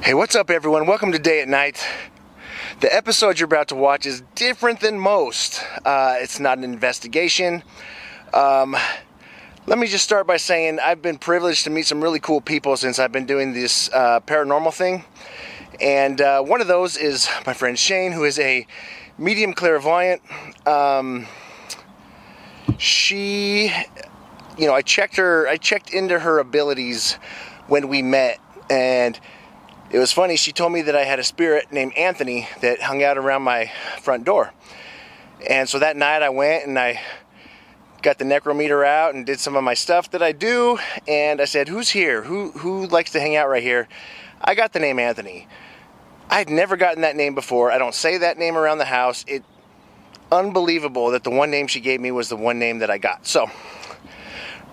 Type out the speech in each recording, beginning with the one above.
Hey, what's up everyone? Welcome to Day at Night. The episode you're about to watch is different than most. It's not an investigation. Let me just start by saying I've been privileged to meet some really cool people since I've been doing this paranormal thing. And one of those is my friend Shane, who is a medium clairvoyant. She, you know, I checked into her abilities when we met, and it was funny. She told me that I had a spirit named Anthony that hung out around my front door. And so that night I went and I got the necrometer out and did some of my stuff that I do. And I said, who's here? Who likes to hang out right here? I got the name Anthony. I'd never gotten that name before. I don't say that name around the house. It's unbelievable that the one name she gave me was the one name that I got. So,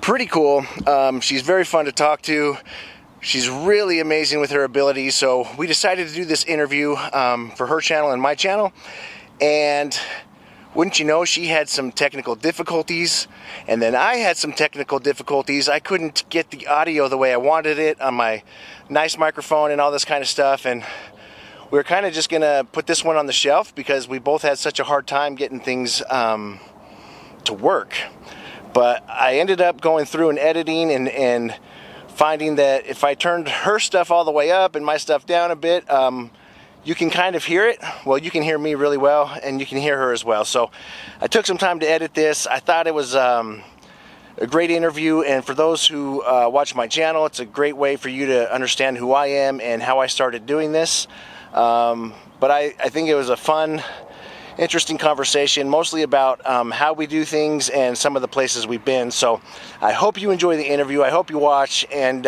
pretty cool. She's very fun to talk to. She's really amazing with her abilities, so we decided to do this interview for her channel and my channel. And wouldn't you know, she had some technical difficulties, and then I had some technical difficulties. I couldn't get the audio the way I wanted it on my nice microphone and all this kind of stuff, and we were kind of just gonna put this one on the shelf because we both had such a hard time getting things to work. But I ended up going through and editing and finding that if I turned her stuff all the way up and my stuff down a bit, you can kind of hear it. Well, you can hear me really well, and you can hear her as well. So I took some time to edit this. I thought it was a great interview, and for those who watch my channel, it's a great way for you to understand who I am and how I started doing this. But I think it was a fun, interesting conversation, mostly about how we do things and some of the places we've been. So I hope you enjoy the interview. I hope you watch. And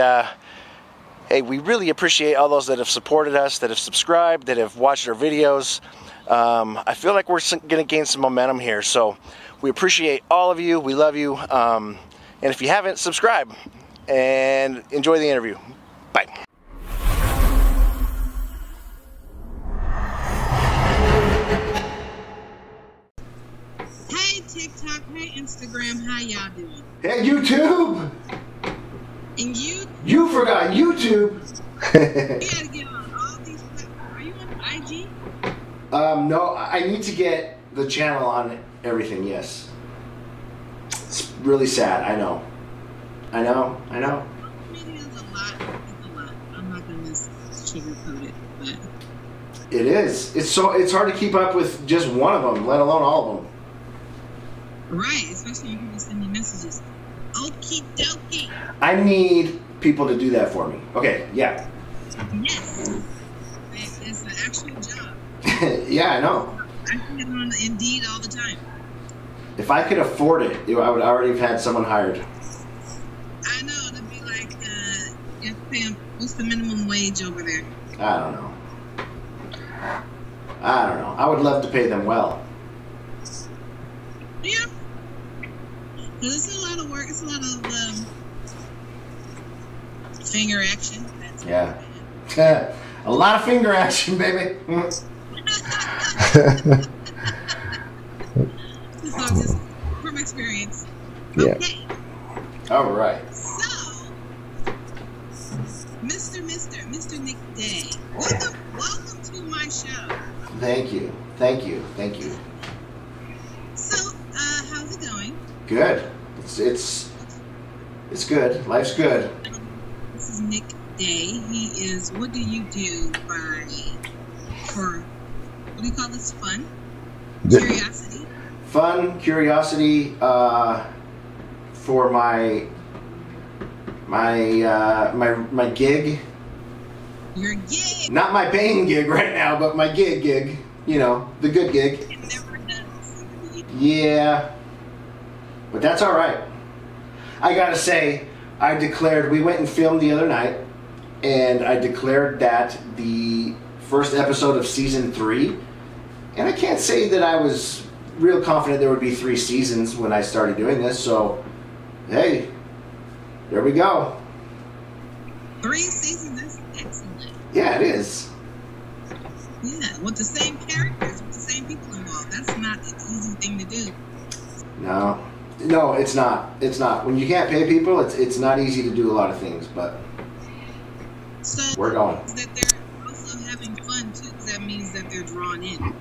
hey, we really appreciate all those that have supported us, that have subscribed, that have watched our videos. I feel like we're going to gain some momentum here. So we appreciate all of you. We love you. And if you haven't, subscribe and enjoy the interview. Bye. TikTok, hey Instagram, how y'all doing? Hey YouTube! And you? You forgot YouTube! You gotta get on all these platforms. Are you on IG? No, I need to get the channel on everything, yes. It's really sad, I know. I know. Maybe it's a lot. I'm not gonna sugarcoat it, but it is. It's hard to keep up with just one of them, let alone all of them. Right, especially when people send me messages. Okie dokie. I need people to do that for me. Okay, yeah. Yes. It's an actual job. Yeah, I know. I put it on Indeed all the time. If I could afford it, I would already have had someone hired. I know, it'd be like, you have to pay them, what's the minimum wage over there? I don't know. I would love to pay them well. Yeah. It's a lot of work. It's a lot of finger action. That's yeah. A lot of finger action, baby. It's all just from experience. Yeah. Okay. All right. So, Mr. Nick Day, welcome to my show. Thank you. So, how's it going? Good. It's good. Life's good. This is Nick Day. He is. What do you do for? What do you call this? Fun? Curiosity. Fun, curiosity. For my gig. Your gig. Not my paying gig right now, but my gig. You know, the good gig. It never does. Yeah. But that's all right. I gotta say, we went and filmed the other night, and I declared that the first episode of season 3, and I can't say that I was real confident there would be 3 seasons when I started doing this, so, hey, there we go. 3 seasons, that's excellent. Yeah, it is. Yeah, with the same characters, with the same people involved. That's not an easy thing to do. No, it's not. It's not. When you can't pay people, it's not easy to do a lot of things, but so we're going. Is that too, because that means that they're drawn in.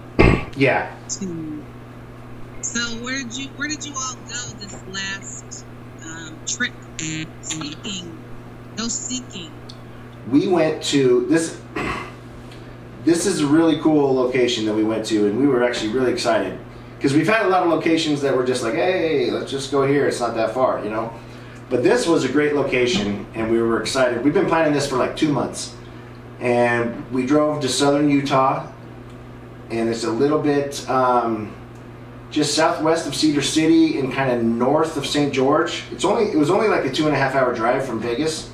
Yeah. So where did you all go this last trip? Seeking. We went to this. This is a really cool location that we went to, and we were actually really excited because we've had a lot of locations that were just like, hey, let's just go here. It's not that far, you know. But this was a great location, and we were excited. We've been planning this for like 2 months, and we drove to southern Utah, and it's a little bit just southwest of Cedar City and kind of north of St. George. It was only like a 2.5 hour drive from Vegas,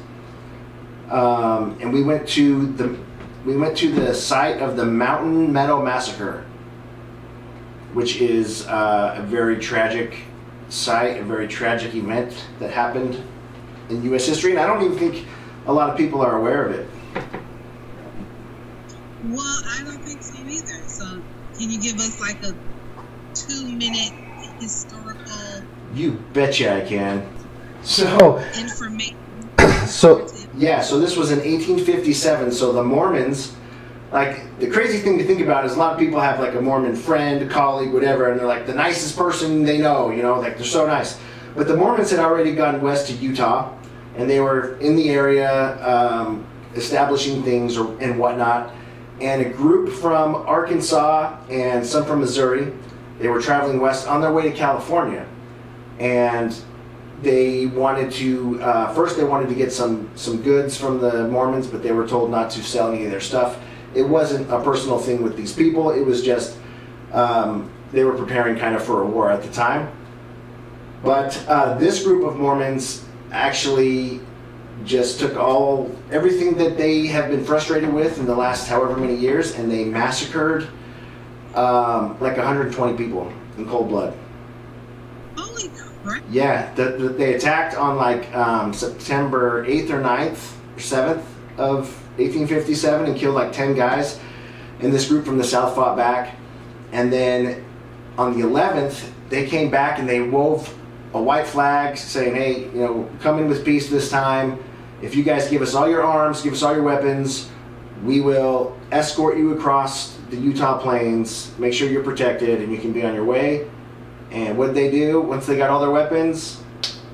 and we went to the site of the Mountain Meadow Massacre, which is a very tragic site, a very tragic event that happened in U.S. history, and I don't even think a lot of people are aware of it. Well, I don't think so either. So, can you give us like a 2-minute historical? You betcha I can. So information. So yeah, so this was in 1857. So the Mormons, like the crazy thing to think about is a lot of people have like a Mormon friend, a colleague, whatever, and they're like the nicest person they know, you know, like they're so nice. But the Mormons had already gone west to Utah, and they were in the area establishing things and whatnot. And a group from Arkansas and some from Missouri, they were traveling west on their way to California, and they wanted to first they wanted to get some goods from the Mormons, but they were told not to sell any of their stuff. It wasn't a personal thing with these people. It was just they were preparing kind of for a war at the time. But this group of Mormons actually just took everything that they have been frustrated with in the last however many years, and they massacred like 120 people in cold blood. Holy crap! Yeah, they attacked on like September 8th or 9th or 7th of 1857 and killed like 10 guys. And this group from the south fought back. And then on the 11th, they came back and they wove a white flag saying, hey, you know, come in with peace this time. If you guys give us all your arms, give us all your weapons, we will escort you across the Utah plains, make sure you're protected, and you can be on your way. And what did they do? Once they got all their weapons,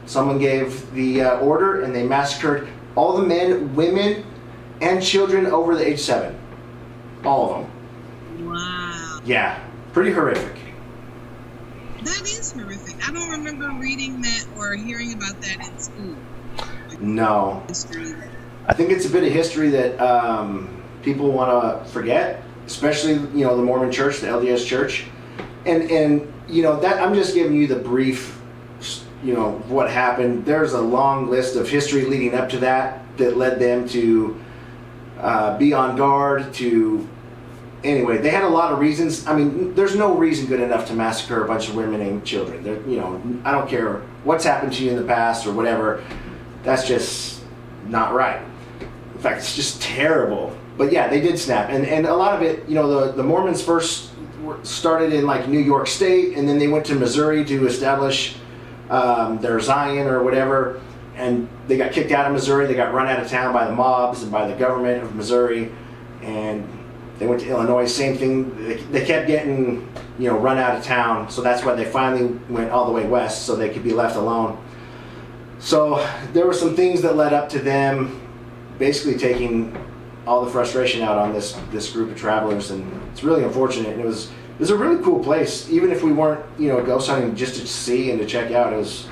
someone gave the order, and they massacred all the men, women, and children over the age 7. All of them. Wow. Yeah, pretty horrific. That is horrific. I don't remember reading that or hearing about that in school. No. History. I think it's a bit of history that people want to forget, especially, you know, the Mormon Church, the LDS Church. And you know, that I'm just giving you the brief, you know, what happened. There's a long list of history leading up to that led them to be on guard, to anyway, they had a lot of reasons. I mean, there's no reason good enough to massacre a bunch of women and children. You know, I don't care what's happened to you in the past or whatever. That's just not right. In fact, it's just terrible. But yeah, they did snap. And a lot of it, you know, the Mormons first started in like New York State, and then they went to Missouri to establish their Zion or whatever. And they got kicked out of Missouri. They got run out of town by the mobs and by the government of Missouri. And they went to Illinois, same thing. They kept getting, you know, run out of town. So that's why they finally went all the way west so they could be left alone. So there were some things that led up to them basically taking all the frustration out on this group of travelers, and it's really unfortunate. And it was a really cool place, even if we weren't, you know, ghost hunting just to see and to check out. It's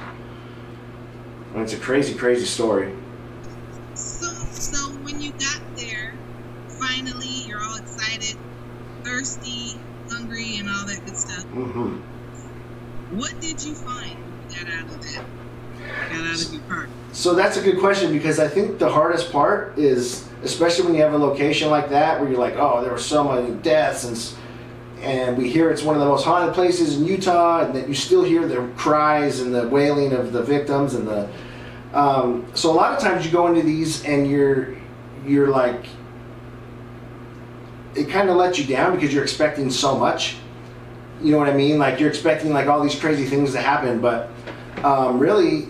a crazy, crazy story. So when you got there, finally, you're all excited, thirsty, hungry, and all that good stuff. Mm-hmm. What did you find when you got out of that? Got out of your car? So that's a good question, because I think the hardest part is, especially when you have a location like that where you're like, oh, there were so many deaths, and we hear it's one of the most haunted places in Utah, and that you still hear the cries and the wailing of the victims and the so a lot of times you go into these and you're like, it kind of lets you down because you're expecting so much, you know what I mean? Like you're expecting like all these crazy things to happen, but really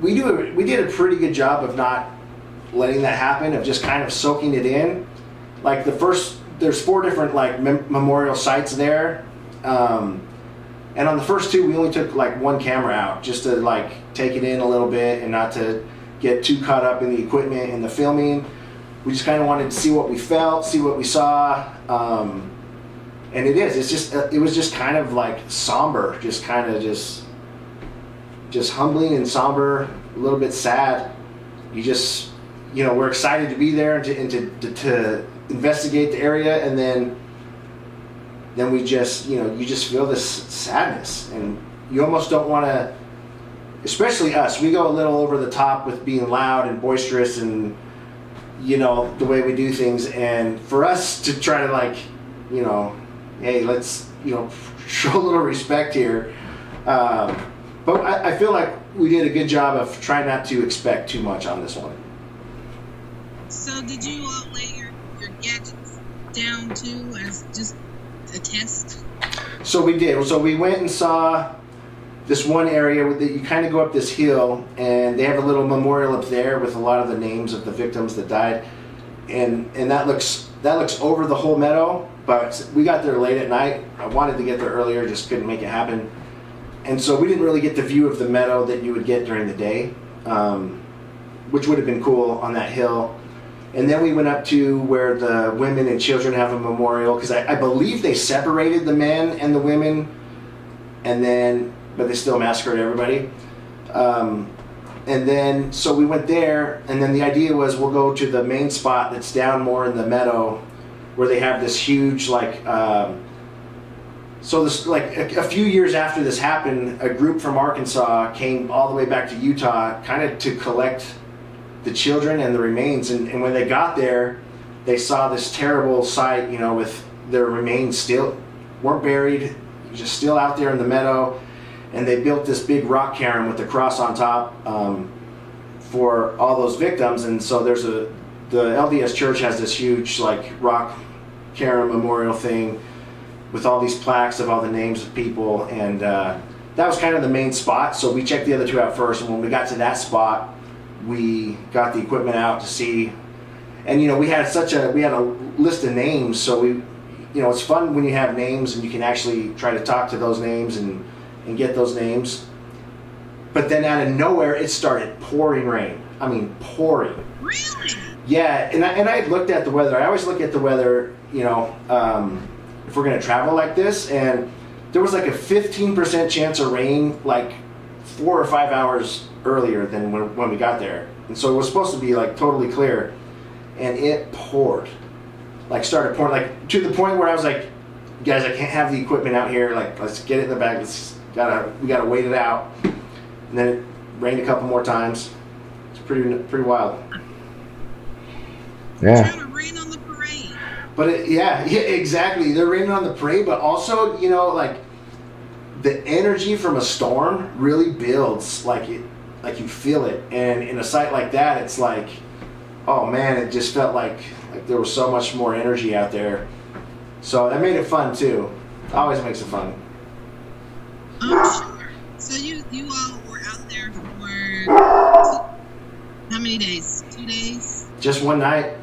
we did a pretty good job of not letting that happen, of just kind of soaking it in. Like the first there's 4 different like memorial sites there, and on the first 2 we only took like 1 camera out just to like take it in a little bit and not to get too caught up in the equipment and the filming. We just kind of wanted to see what we felt, see what we saw, and it was just kind of like somber, just kind of just humbling and somber, a little bit sad. You just, you know, we're excited to be there and to investigate the area, and then we just, you know, you just feel this sadness, and you almost don't want to, especially us, we go a little over the top with being loud and boisterous and, you know, the way we do things, and for us to try to like, you know, hey, let's, you know, show a little respect here, but I feel like we did a good job of trying not to expect too much on this one. So did you lay your gadgets down too as just a test? So we did. So we went and saw this one area that you kind of go up this hill, and they have a little memorial up there with a lot of the names of the victims that died, and that looks over the whole meadow. But we got there late at night. I wanted to get there earlier, just couldn't make it happen, and so we didn't really get the view of the meadow that you would get during the day, which would have been cool on that hill. And then we went up to where the women and children have a memorial, because I believe they separated the men and the women, but they still massacred everybody. And then, so we went there, and then the idea was we'll go to the main spot that's down more in the meadow, where they have this huge, like, so this, like, a few years after this happened, a group from Arkansas came all the way back to Utah, kind of to collect the children and the remains, and when they got there, they saw this terrible sight, you know, with their remains still weren't buried, just still out there in the meadow, and they built this big rock cairn with the cross on top for all those victims. And so the LDS Church has this huge like rock cairn memorial thing with all these plaques of all the names of people, and that was kind of the main spot. So we checked the other 2 out first, and when we got to that spot, we got the equipment out to see, and you know, we had a list of names, so we, you know, it's fun when you have names and you can actually try to talk to those names and get those names. But then out of nowhere, it started pouring rain. I mean, pouring. Really? Yeah, and I looked at the weather. I always look at the weather, you know, if we're gonna travel like this, and there was like a 15% chance of rain, like 4 or 5 hours earlier than when we got there, and so it was supposed to be like totally clear, and it poured, like started pouring, like to the point where I was like, guys, I can't have the equipment out here, like let's get it in the bag, we gotta wait it out. And then it rained a couple more times. It's pretty wild. Yeah. Trying to rain on the parade. But yeah, exactly, they're raining on the parade, but also, you know, like the energy from a storm really builds, like you feel it, and in a site like that, it's like, oh man, it just felt like there was so much more energy out there. So that made it fun too. Always makes it fun. I'm sure. So you all were out there for how many days? 2 days? Just one night.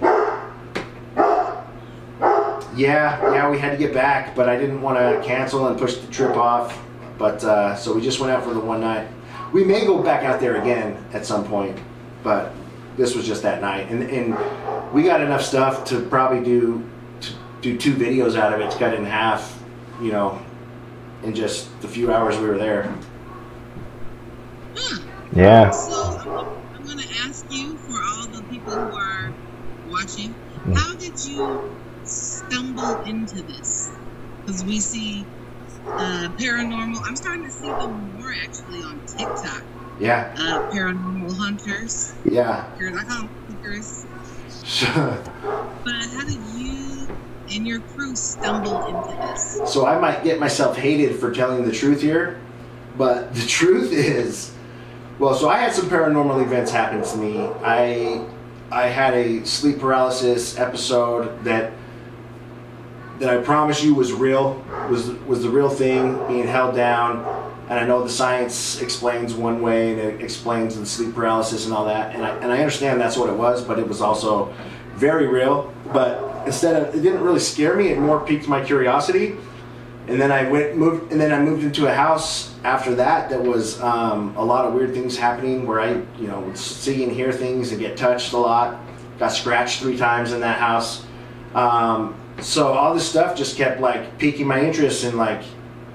Yeah, we had to get back, but I didn't want to cancel and push the trip off. But so we just went out for the one night. We may go back out there again at some point, but this was just that night, and we got enough stuff to probably do 2 videos out of it, to cut it in half, you know, in just the few hours we were there. Yeah. So I'm going to ask you, for all the people who are watching, how did you stumble into this? Because we see paranormal. I'm starting to see them more actually on TikTok. Yeah. Paranormal hunters. Yeah. I call them hunters. Sure. But how did you and your crew stumble into this? So I might get myself hated for telling the truth here, but the truth is, well, so I had some paranormal events happen to me. I had a sleep paralysis episode that I promise you was real, was the real thing, being held down. And I know the science explains one way, and it explains the sleep paralysis and all that, and I understand that's what it was, but it was also very real. But it didn't really scare me. It more piqued my curiosity. And then I moved into a house after that was a lot of weird things happening where I, would see and hear things and get touched a lot. Got scratched 3 times in that house. So all this stuff just kept like piquing my interest and like,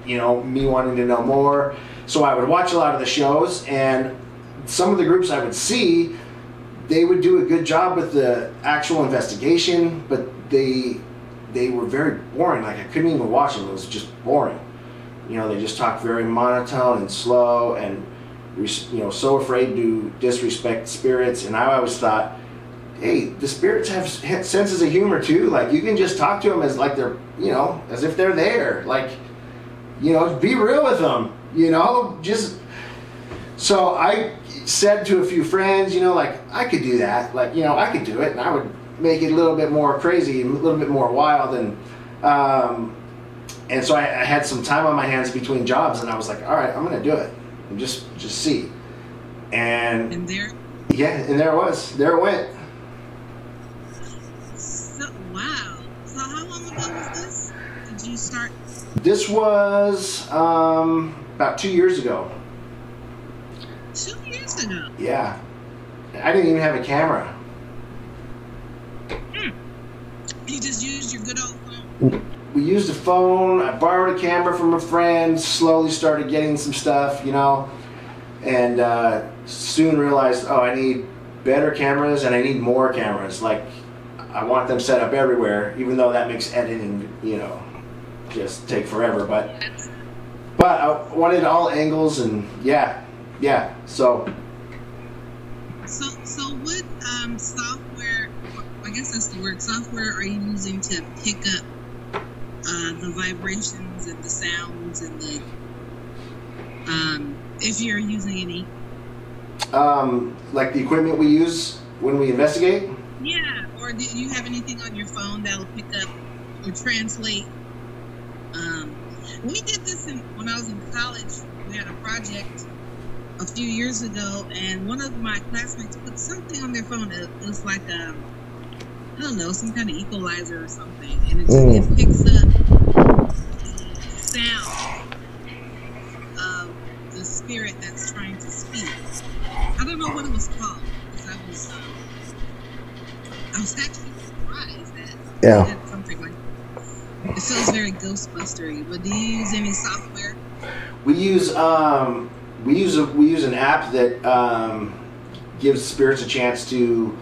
me wanting to know more. So I would watch a lot of the shows, and some of the groups I would see, they would do a good job with the actual investigation, but they were very boring. Like I couldn't even watch them. It was just boring. They just talked very monotone and slow, and so afraid to disrespect spirits. And I always thought, hey, the spirits have senses of humor too. Like you can just talk to them as like they're, as if they're there. Like, be real with them. Just. So I said to a few friends, like I could do that. Like I could do it, and I would make it a little bit more crazy and a little bit more wild. And so I had some time on my hands between jobs, and I was like, all right, I'm gonna do it and just see. And there, yeah, and there it was. There it went. So, wow. So how long ago was this? Did you start? This was about 2 years ago. 2 years ago? Yeah. I didn't even have a camera. You just used your good old phone? We used a phone. I borrowed a camera from a friend, slowly started getting some stuff, and soon realized, I need better cameras and I need more cameras. Like, I want them set up everywhere, even though that makes editing, just take forever. But I wanted all angles, and yeah. So what software? I guess that's the word. Software are you using to pick up the vibrations and the sounds and the if you're using any? Like the equipment we use when we investigate? Yeah. Or do you have anything on your phone that'll pick up or translate? We did this when I was in college. We had a project a few years ago, and one of my classmates put something on their phone. It was like I don't know, some kind of equalizer or something, and it picks up the sound of the spirit that's trying to speak. I don't know what it was called, because I was actually surprised that it did something like that. It feels very Ghostbustery. But do you use any software? We use an app that gives spirits a chance to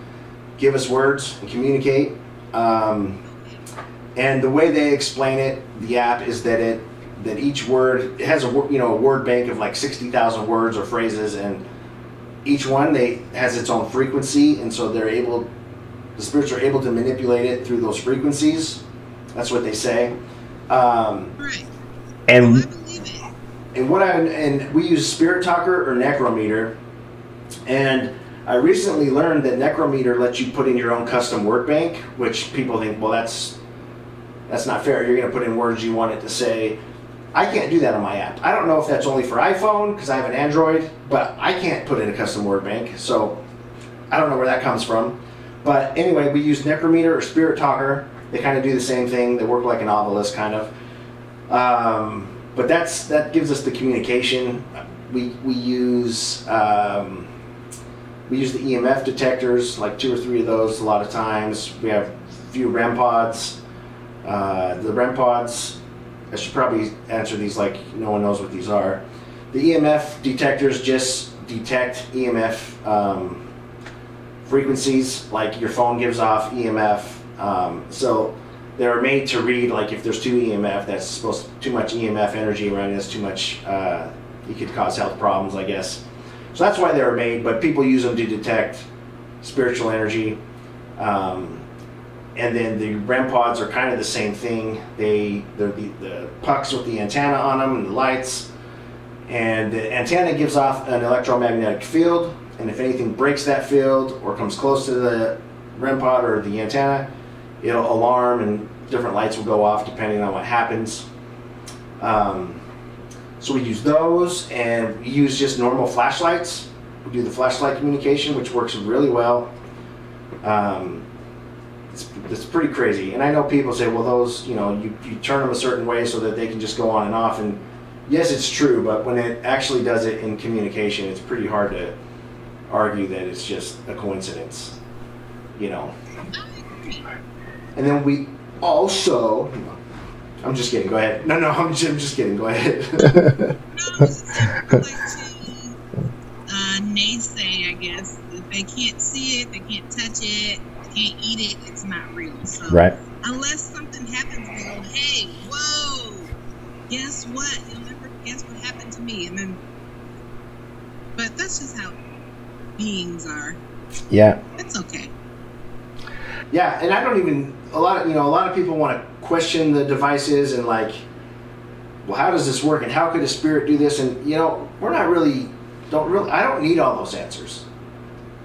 give us words and communicate. And the way they explain it, the app, is that each word, it has a word bank of like 60,000 words or phrases, and each one has its own frequency, and so the spirits are able to manipulate it through those frequencies. That's what they say. Right. And I believe it. And we use Spirit Talker or Necrometer, and I recently learned that Necrometer lets you put in your own custom word bank, which people think, well, that's not fair. You're going to put in words you want it to say. I can't do that on my app. I don't know if that's only for iPhone, because I have an Android, but I can't put in a custom word bank, so I don't know where that comes from. But anyway, we use Necrometer or Spirit Talker. They kind of do the same thing. They work like an obelisk, kind of. But that gives us the communication. We use the EMF detectors, like 2 or 3 of those a lot of times. We have a few REM pods. The REM pods, I should probably answer these like no one knows what these are. The EMF detectors just detect EMF frequencies, like your phone gives off EMF. So they're made to read, like if there's 2 EMF, that's too much EMF energy around it, that's too much, it could cause health problems, I guess. So that's why they were made, but people use them to detect spiritual energy. And then the REM pods are kind of the same thing. They're the pucks with the antenna on them and the lights. And the antenna gives off an electromagnetic field, and if anything breaks that field or comes close to the REM pod or the antenna, it'll alarm and different lights will go off depending on what happens. So we use those, and we use just normal flashlights. We do the flashlight communication, which works really well. it's pretty crazy. And I know people say, well, those, you know, you turn them a certain way so that they can just go on and off. And yes, it's true, but when it actually does it in communication, it's pretty hard to argue that it's just a coincidence, you know. And then we also, I'm just kidding, go ahead. No, I'm just kidding, go ahead. No, it's like to naysay, I guess. If they can't see it, they can't touch it, they can't eat it, it's not real. So right. Unless something happens, they go, hey, whoa, guess what? You'll never guess what happened to me. And then, but that's just how beings are. Yeah. It's okay. Yeah, and I don't even, a lot of people want to question the devices and like, well, how does this work and how could a spirit do this? And you know, we're not really, I don't need all those answers.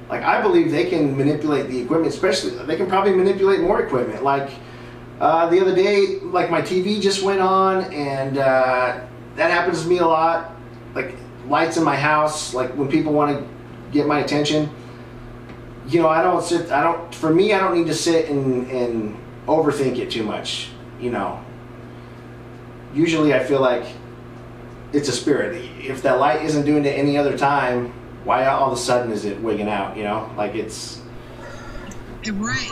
Like, I believe they can manipulate the equipment, especially, they can probably manipulate more equipment. Like, the other day, like my TV just went on, and that happens to me a lot. Like, lights in my house, like when people want to get my attention. You know, for me, I don't need to sit and overthink it too much, you know. Usually I feel like it's a spirit. If that light isn't doing it any other time, why all of a sudden is it wigging out, you know? Like it's... Right.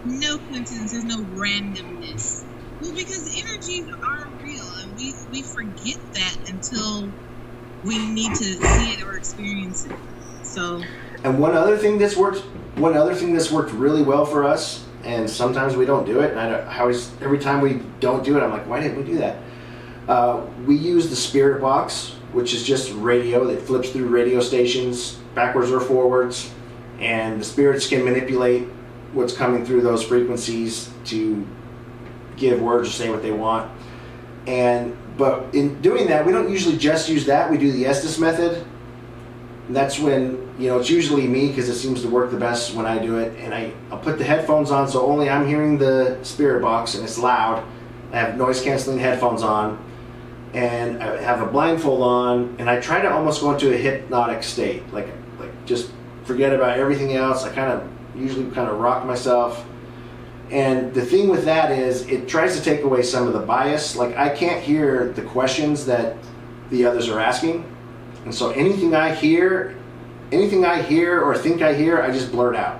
No coincidence, there's no randomness. Well, because energies are real, and we forget that until we need to see it or experience it. So... And one other thing that's worked really well for us, and sometimes we don't do it, and I always, every time we don't do it, I'm like, why didn't we do that? We use the spirit box, which is just radio that flips through radio stations backwards or forwards, and the spirits can manipulate what's coming through those frequencies to give words or say what they want. But in doing that, we don't usually just use that. We do the Estes method. And that's when, you know, it's usually me because it seems to work the best when I do it. And I'll put the headphones on so only I'm hearing the spirit box and it's loud. I have noise canceling headphones on and I have a blindfold on, and I try to almost go into a hypnotic state. Like just forget about everything else. I usually rock myself. And the thing with that is it tries to take away some of the bias. Like, I can't hear the questions that the others are asking. And so anything I hear or think I hear, I just blurt out.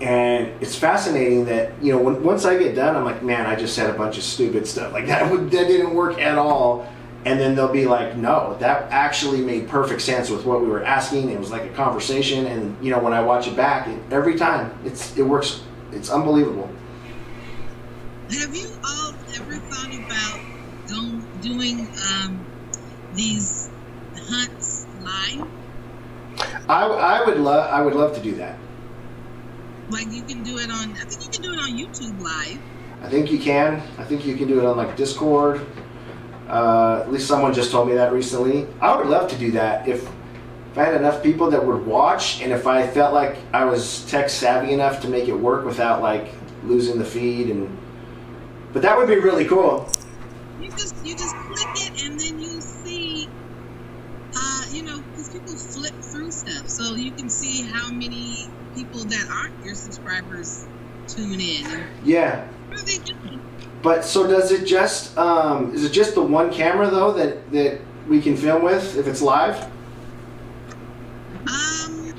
And it's fascinating that, you know, once I get done, I'm like, man, I just said a bunch of stupid stuff. Like, that didn't work at all. And then they'll be like, no, that actually made perfect sense with what we were asking. It was like a conversation. And, you know, when I watch it back, every time, it works. It's unbelievable. Have you all ever thought about doing these hunts live? I would love to do that. Like, you can do it on, I think you can do it on YouTube live. I think you can. I think you can do it on like Discord. At least someone just told me that recently. I would love to do that if I had enough people that would watch, and if I felt like I was tech savvy enough to make it work without like losing the feed. But that would be really cool. You just click it and then you see, you know, because people flip through stuff, so you can see how many people that aren't your subscribers tune in. Yeah. What are they doing? But so does it just is it just the one camera though that we can film with if it's live?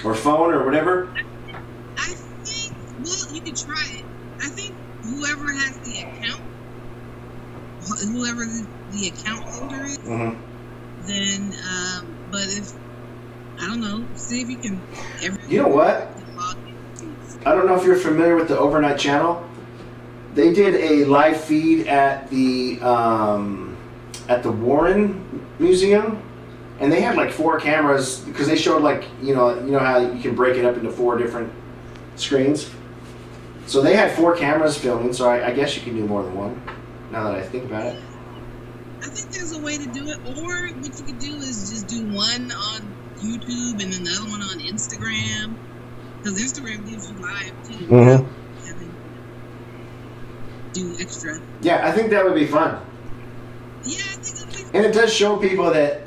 Or phone or whatever? I think, well, you can try it. I think whoever has the account, whoever the account holder is, then, but if, I don't know, see if you can. You know what? I don't know if you're familiar with the Overnight channel. They did a live feed at the Warren Museum, and they had like 4 cameras because they showed like you know how you can break it up into 4 different screens. So they had 4 cameras filming. So I guess you can do more than one. Now that I think about it. I think there's a way to do it, or what you could do is just do one on YouTube and then the other one on Instagram, because Instagram gives you live too. Do extra. Yeah, I think that would be fun. Yeah, I think it would be fun. And it does show people that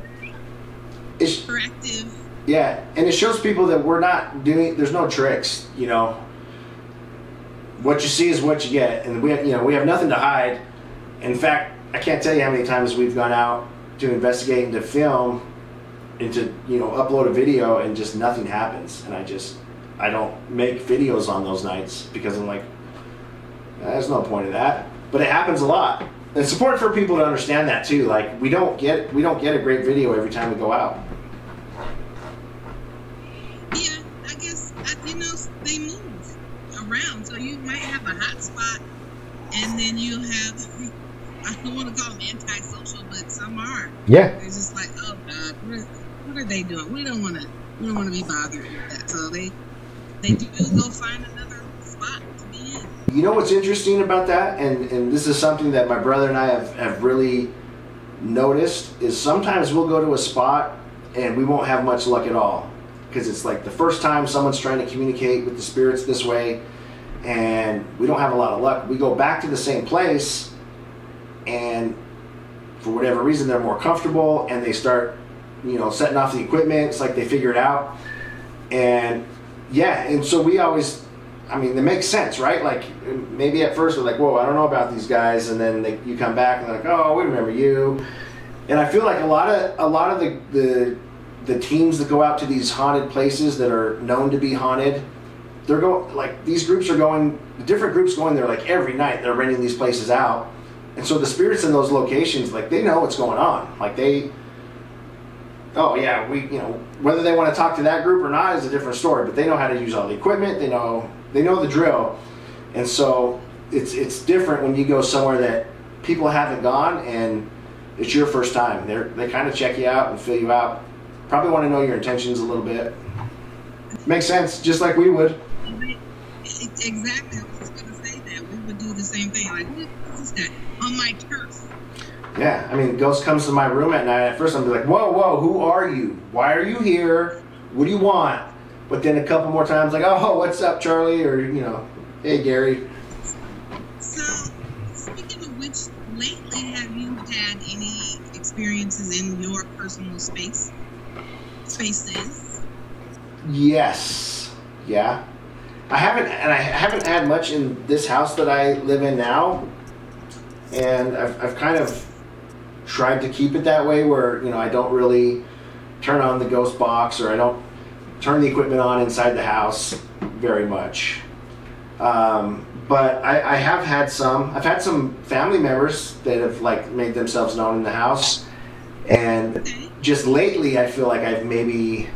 it's interactive. Yeah, and it shows people that we're not doing. There's no tricks, you know. what you see is what you get, and we have nothing to hide. In fact, I can't tell you how many times we've gone out to investigate and to film and to upload a video and just nothing happens, and I don't make videos on those nights because I'm like, there's no point of that. But it happens a lot. It's important for people to understand that too. Like we don't get a great video every time we go out. Yeah, I guess they move around, so you might have a hot spot, and then you have, I don't want to call them antisocial, but some are. Yeah. They're just like, oh God, what are they doing? We don't want to be bothered with that. So they do go find another spot to be in. You know what's interesting about that, and this is something that my brother and I have really noticed, is sometimes we'll go to a spot and we won't have much luck at all, because it's like the first time someone's trying to communicate with the spirits this way, and we don't have a lot of luck. We go back to the same place, and for whatever reason they're more comfortable, and they start setting off the equipment. It's like they figure it out. And yeah, and so we always, it makes sense, right? Like maybe at first we're like, whoa, I don't know about these guys, and then you come back and they're like, oh, we remember you. And I feel like a lot of the teams that go out to these haunted places that are known to be haunted, they're going, like, these groups are going, different groups going there like every night. They're renting these places out, and so the spirits in those locations, like, they know what's going on. Like oh yeah, whether they want to talk to that group or not is a different story, but they know how to use all the equipment. They know the drill. And so it's different when you go somewhere that people haven't gone and it's your first time. They kind of check you out and fill you out. Probably want to know your intentions a little bit. Makes sense, just like we would. Exactly. I was just going to say that. We would do the same thing. Like, what is that? On my turf. Yeah, ghost comes to my room at night. At first I'm like, whoa, who are you? Why are you here? What do you want? But then a couple more times, like, oh, what's up, Charlie? Or, hey, Gary. So, speaking of which, lately, have you had any experiences in your personal spaces? Yes. Yeah. I haven't had much in this house that I live in now. And I've kind of tried to keep it that way, where I don't really turn on the ghost box, or I don't turn the equipment on inside the house very much. But I have had I've had some family members that have made themselves known in the house, and just lately I feel like I've maybe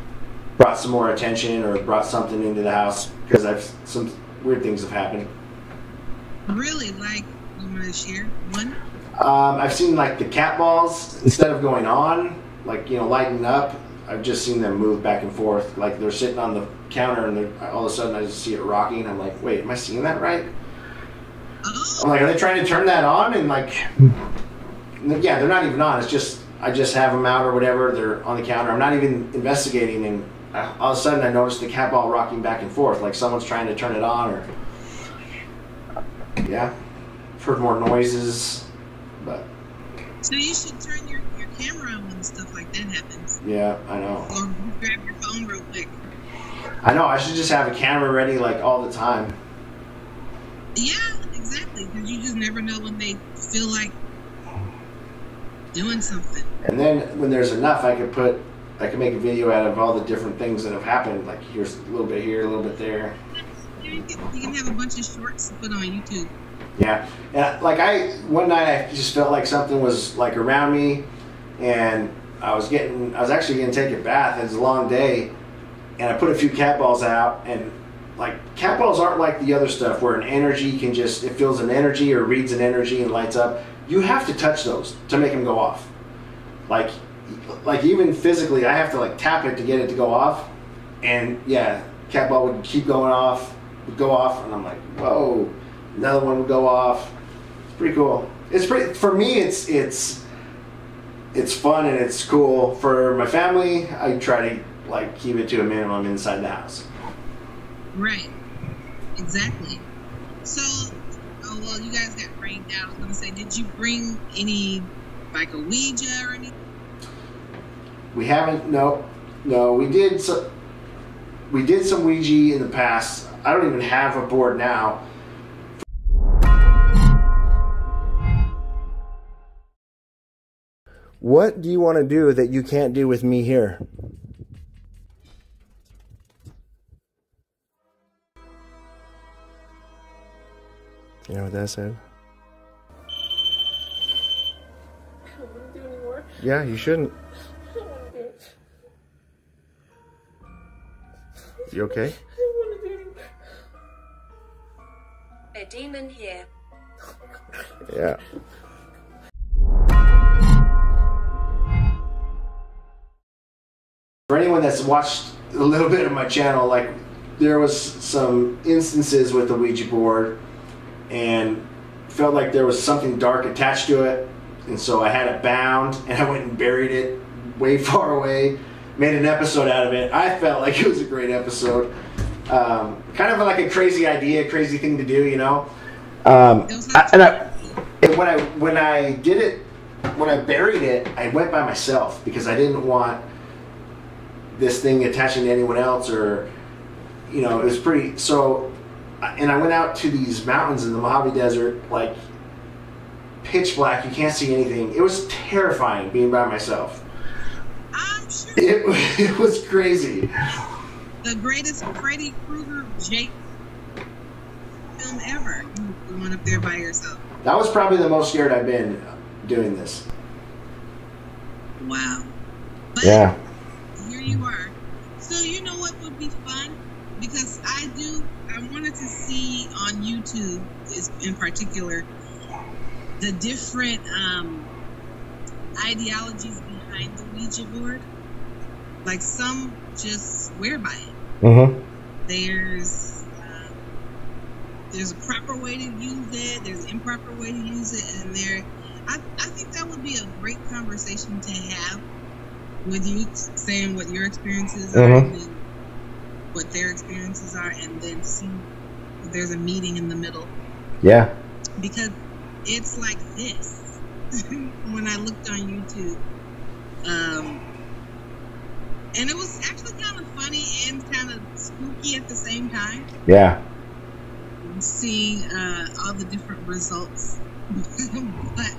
brought some more attention or brought something into the house, because some weird things have happened. Really? Like, you want to share one? I've seen the cat balls, instead of going on, lighting up, I've just seen them move back and forth. Like they're sitting on the counter and all of a sudden I just see it rocking. I'm like, wait, am I seeing that right? I'm like, are they trying to turn that on? And yeah, they're not even on. It's just, I just have them out or whatever. They're on the counter. I'm not even investigating, and all of a sudden I noticed the cat ball rocking back and forth, like someone's trying to turn it on, or yeah. I've heard more noises. But so you should turn your camera on when stuff like that happens. Yeah, I know. Or grab your phone real quick. I know, I should just have a camera ready all the time. Yeah, exactly. Because you just never know when they feel like doing something. And then when there's enough, I can make a video out of all the different things that have happened. Like here's a little bit here, a little bit there. You can have a bunch of shorts to put on YouTube. Yeah, and one night I just felt like something was around me, and I was actually gonna take a bath. It was a long day, and I put a few cat balls out, and cat balls aren't like the other stuff where an energy can it feels an energy or reads an energy and lights up. You have to touch those to make them go off. Like even physically, I have to tap it to get it to go off, and yeah, cat ball would keep going off, would go off, and I'm like, whoa. Another one would go off. It's pretty cool. For me, it's fun and it's cool. For my family, I try to keep it to a minimum inside the house. Right. Exactly. So, you guys got rained out. I was gonna say, did you bring any a Ouija or anything? We haven't. No. We did some Ouija in the past. I don't even have a board now. What do you want to do that you can't do with me here? You know what that said? I don't want to do it anymore. Yeah, you shouldn't. I don't want to do it. You okay? I don't want to do it anymore. A demon here. Yeah. For anyone that's watched a little bit of my channel, like, there was some instances with the Ouija board and felt like there was something dark attached to it, and so I had it bound and I went and buried it way far away, made an episode out of it. I felt like it was a great episode. Kind of like a crazy idea, crazy thing to do, you know. When I did it, when I buried it, I went by myself because I didn't want this thing attaching to anyone else, or, you know, it was pretty. So, and I went out to these mountains in the Mojave Desert, like pitch black, you can't see anything. It was terrifying being by myself. I'm sure. It was crazy. The greatest Freddy Krueger Jake film ever. You went up there by yourself. That was probably the most scared I've been doing this. Wow. But Yeah. here you are. So you know what would be fun? Because I wanted to see on YouTube, in particular, the different ideologies behind the Ouija board. Like, some just swear by it. Mm-hmm. There's a proper way to use it, there's an improper way to use it, and I think that would be a great conversation to have with you, saying what your experiences are and then what their experiences are, and then see if there's a meeting in the middle. Yeah. Because it's like this. When I looked on YouTube, and it was actually kind of funny and kind of spooky at the same time. Yeah. Seeing all the different results. But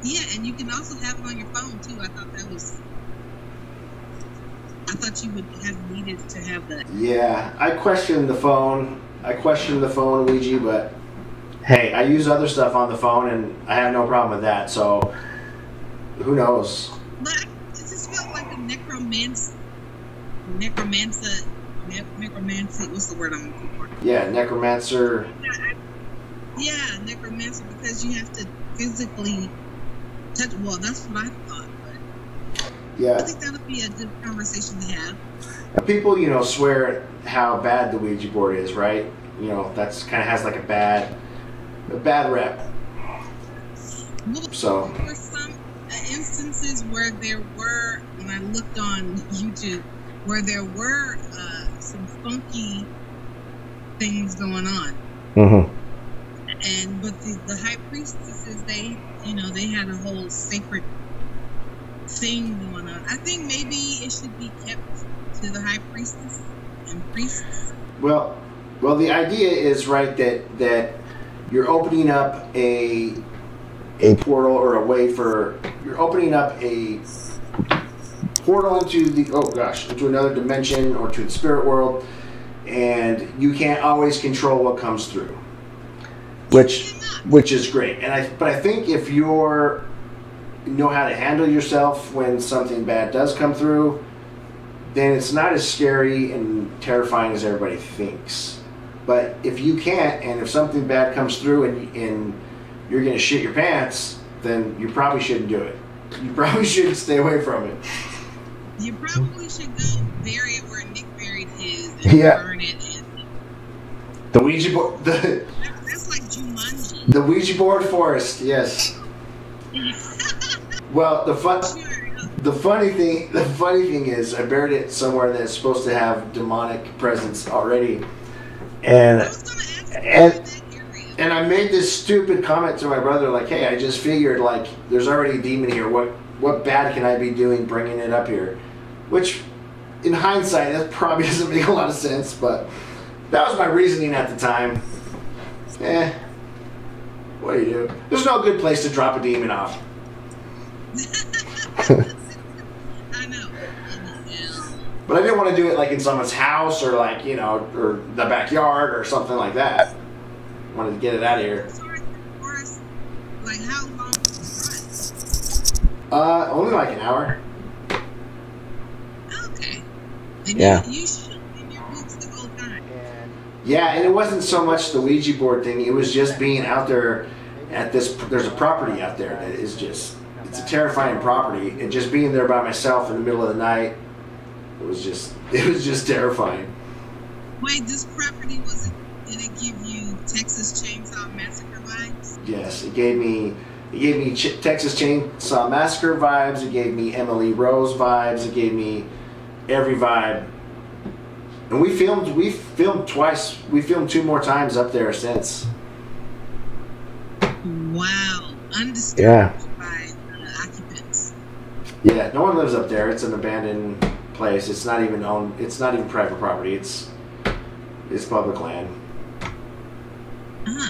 yeah, and you can also have it on your phone too. I thought you would have needed to have that. Yeah, I questioned the phone Ouija, but hey, I use other stuff on the phone and I have no problem with that, so who knows. But it just felt like a necromancy, what's the word I'm looking for? Yeah, necromancer. Yeah, necromancer, because you have to physically touch. Well, that's what I thought. But yeah, I think that would be a good conversation to have. People, you know, swear how bad the Ouija board is, right? You know, that's kind of has like a bad rep. So there were some instances where there were, when I looked on YouTube, where there were some funky things going on. Mm-hmm. But the high priestesses, they had a whole sacred thing going on. I think maybe it should be kept to the high priestess and priests. Well, the idea is, right, that you're opening up a portal, or a way for, you're opening up a portal into another dimension or to the spirit world, and you can't always control what comes through, which is great. But I think if you know how to handle yourself when something bad does come through, then it's not as scary and terrifying as everybody thinks. But if you can't, and if something bad comes through and you're gonna shit your pants, then you probably shouldn't do it. You probably should stay away from it. You probably should go bury it where Nick buried his and burn it. The Ouija board. That's like Jumanji. The Ouija board forest, yes. Well, the funny thing is, I buried it somewhere that's supposed to have demonic presence already, and I made this stupid comment to my brother, like, "Hey, I just figured, like, there's already a demon here. What bad can I be doing bringing it up here?" Which, in hindsight, that probably doesn't make a lot of sense, but that was my reasoning at the time. What do you do? There's no good place to drop a demon off. I know. But I didn't want to do it like in someone's house or like, you know, or the backyard or something like that. I wanted to get it out of here. As far as, like, how long was the drive? Only like an hour. Okay. And Yeah. You shook in your boots the whole time. Yeah, and it wasn't so much the Ouija board thing. It was just being out there at this. There's a property out there that is just, it's a terrifying property. And just being there by myself in the middle of the night, it was just terrifying. Wait, this property did it give you Texas Chainsaw Massacre vibes? Yes, it gave me Texas Chainsaw Massacre vibes. It gave me Emily Rose vibes. It gave me every vibe. And we filmed twice. We filmed 2 more times up there since. Wow, undisturbed by occupants. Yeah, no one lives up there. It's an abandoned place. It's not even owned. It's not even private property. It's public land.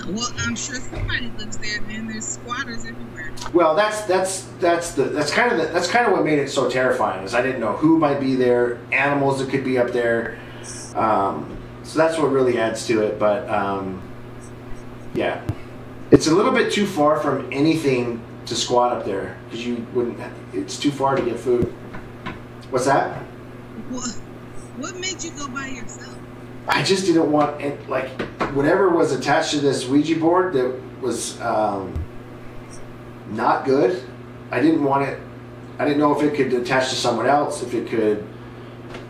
Well, I'm sure somebody lives there. Then there's squatters everywhere. Well, that's kind of what made it so terrifying. Is I didn't know who might be there, animals that could be up there. So that's what really adds to it. But yeah, it's a little bit too far from anything to squat up there because you wouldn't. It's too far to get food. What's that? What made you go by yourself? I just didn't want it, like, whatever was attached to this Ouija board that was not good. I didn't want it. I didn't know if it could attach to someone else, if it could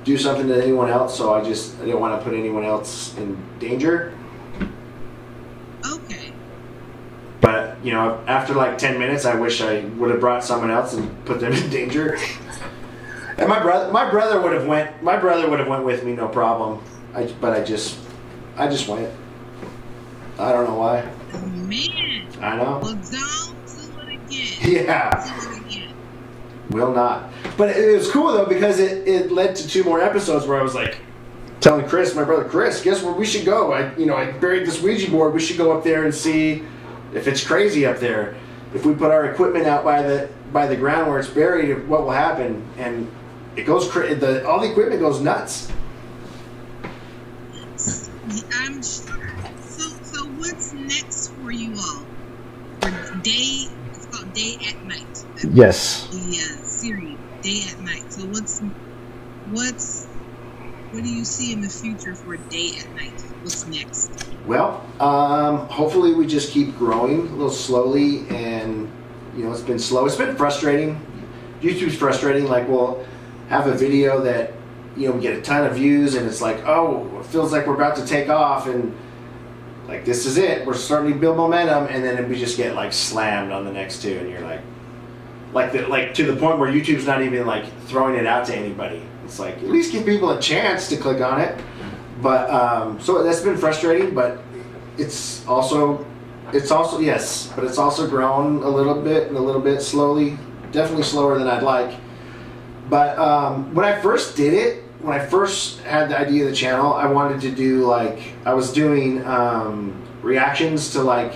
do something to anyone else. So I didn't want to put anyone else in danger. Okay. But you know, after like 10 minutes, I wish I would have brought someone else and put them in danger. And my brother would have went with me, no problem. But I just went. I don't know why. Man. I know. Well, don't do it again. Yeah. Do it again. Will not. But it was cool though because it led to 2 more episodes where I was like telling Chris, my brother Chris, guess where we should go? I buried this Ouija board. We should go up there and see if it's crazy up there. If we put our equipment out by the ground where it's buried, what will happen? And it goes all the equipment goes nuts. I'm sure. So what's next for you all? For day, it's called Day at Night. Yes. The series, Day at Night. So what do you see in the future for Day at Night? What's next? Well, hopefully we just keep growing a little slowly, and it's been slow. It's been frustrating. YouTube's frustrating. Like we'll have a video that we get a ton of views, and it's like, oh, it feels like we're about to take off, and like this is it. We're starting to build momentum, and then we just get like slammed on the next 2, and you're like to the point where YouTube's not even like throwing it out to anybody. It's like at least give people a chance to click on it. But so that's been frustrating, but it's also yes, but it's also grown a little bit slowly, definitely slower than I'd like. But when I first did it, when I first had the idea of the channel, I wanted to do I was doing reactions to like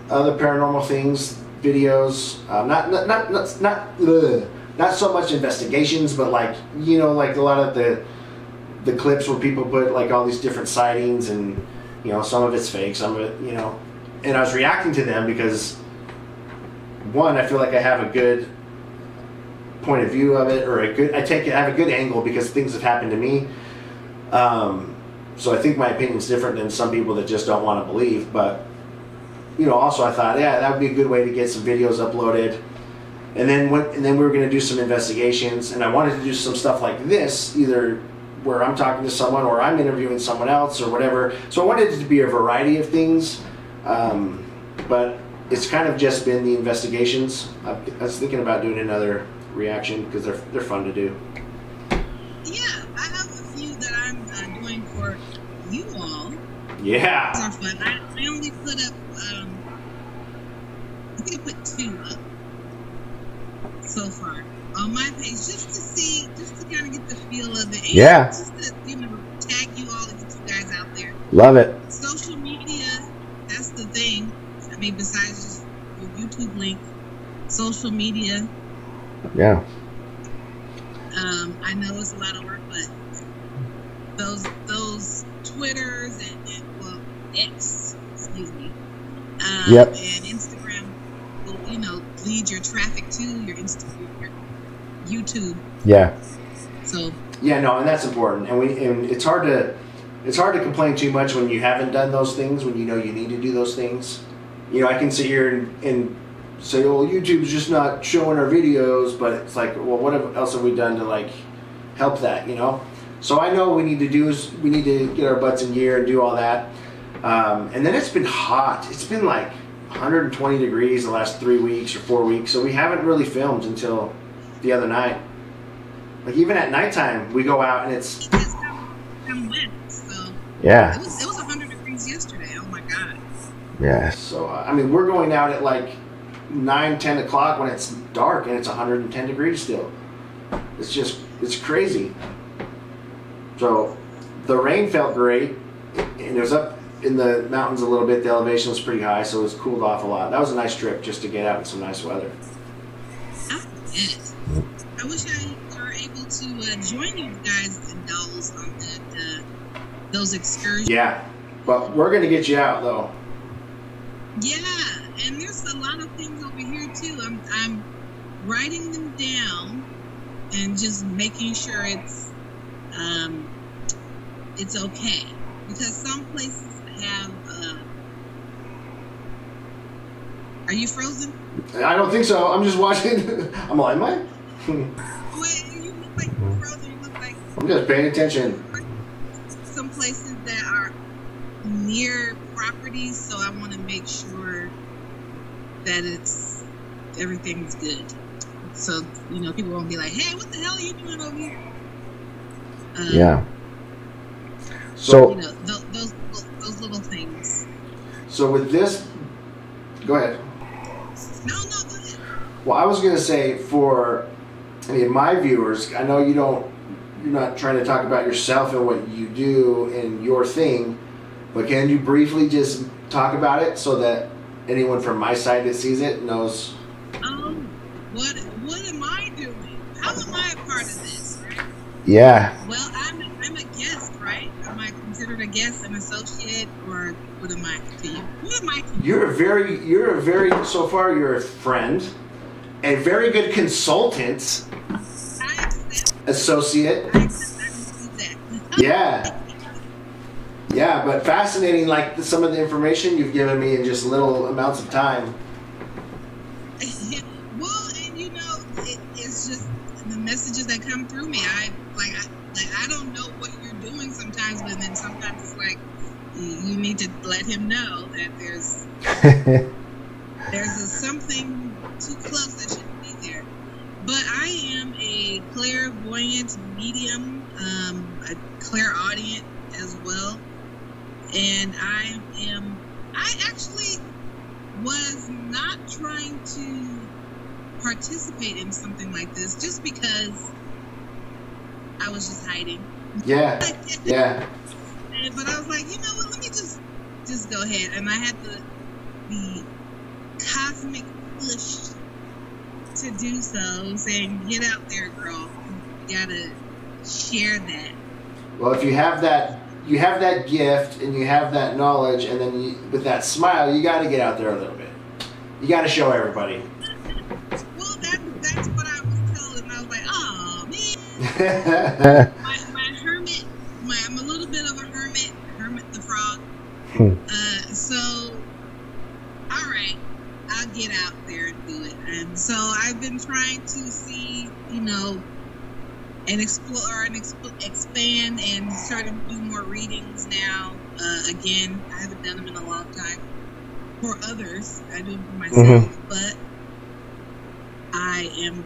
other paranormal things, videos, not so much investigations, but like a lot of the clips where people put like all these different sightings, and some of it's fake, some of it and I was reacting to them because one, I feel like I have a good point of view of it, or I have a good angle because things have happened to me. So I think my opinion's different than some people that just don't want to believe. But also I thought, yeah, that would be a good way to get some videos uploaded. And then we were going to do some investigations, and I wanted to do some stuff like this, either where I'm talking to someone or I'm interviewing someone else or whatever. So I wanted it to be a variety of things, but it's kind of just been the investigations. I was thinking about doing another reaction because they're fun to do. Yeah, I have a few that I'm doing for you all. Yeah. Those are fun. I only put up, I think I put 2 up so far on my page, just to kind of get the feel of it. Yeah. Just to, tag you all and get you guys out there. Love it. Social media, that's the thing. I mean, besides just your YouTube link, social media. Yeah. I know it's a lot of work, but those Twitters and well, X, excuse me, Yep. and Instagram will, you know, lead your traffic to your your YouTube. Yeah. So yeah, no, and that's important. And it's hard to complain too much when you haven't done those things, when you know you need to do those things. You know, I can sit here and say, "Oh, YouTube's just not showing our videos," but it's like, well, what else have we done to like help that? You know. So I know what we need to do is we need to get our butts in gear and do all that. And then it's been hot. It's been like 120 degrees the last 3 weeks or 4 weeks. So we haven't really filmed until the other night. Like even at nighttime, we go out and it's come wet. So yeah. It was 100 degrees yesterday. Oh my God. Yeah. So I mean, we're going out at like 9, 10 o'clock when it's dark and it's 110 degrees still. It's crazy. So the rain felt great, and it was up in the mountains a little bit. The elevation was pretty high, so it was cooled off a lot. That was a nice trip just to get out in some nice weather. I wish I were able to join you guys and dolls on those excursions. Yeah, but we're gonna get you out though. Yeah, and there's a lot of things over here too. I'm writing them down and just making sure it's okay, because some places have. Are you frozen? I don't think so. I'm just watching. I'm like, am I? Wait, you look like you're frozen. You look like. I'm just paying attention. Some places that are near properties, so I want to make sure that everything's good. So, you know, people won't be like, hey, what the hell are you doing over here? Yeah. So, you know, those little things. So with this, go ahead. No, go ahead. Well, I was going to say for any of my viewers, I know you're not trying to talk about yourself and what you do and your thing, but can you briefly just talk about it so that anyone from my side that sees it knows? What am I doing? How am I a part of this, right? Yeah. Well, I'm a guest, right? Am I considered a guest, an associate, or what am I to you? What am I to you? You're a very, so far you're a friend, a very good consultant, associate. I accept that. Yeah. Yeah, but fascinating, like some of the information you've given me in just little amounts of time. Well, and you know, it's just the messages that come through me. I don't know what you're doing sometimes, but then sometimes it's like you need to let him know that there's something too close that shouldn't be there. But I am a clairvoyant medium, a clairaudient as well. And I actually was not trying to participate in something like this just because I was just hiding. Yeah. Yeah. But I was like, you know what, let me just go ahead. And I had the cosmic push to do so, saying, get out there, girl. You gotta share that. Well, if you have that gift and you have that knowledge, and then with that smile, you got to get out there a little bit. You got to show everybody. Well, that's what I was told, and I was like, oh man. my hermit, I'm a little bit of a hermit the frog. So, all right, I'll get out there and do it. And so I've been trying to see, you know, and explore and expand and starting to do more readings now. Again, I haven't done them in a long time for others. I do them for myself, but I am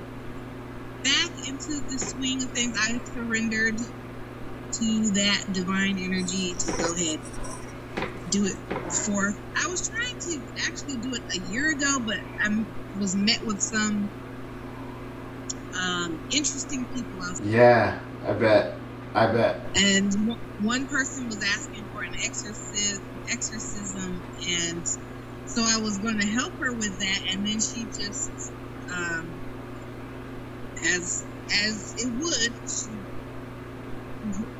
back into the swing of things. I surrendered to that divine energy to go ahead do it for. I was trying to actually do it a year ago, but I was met with some interesting people out there. Yeah, I bet. And one person was asking for an exorcism, and so I was going to help her with that, and then she just as it would.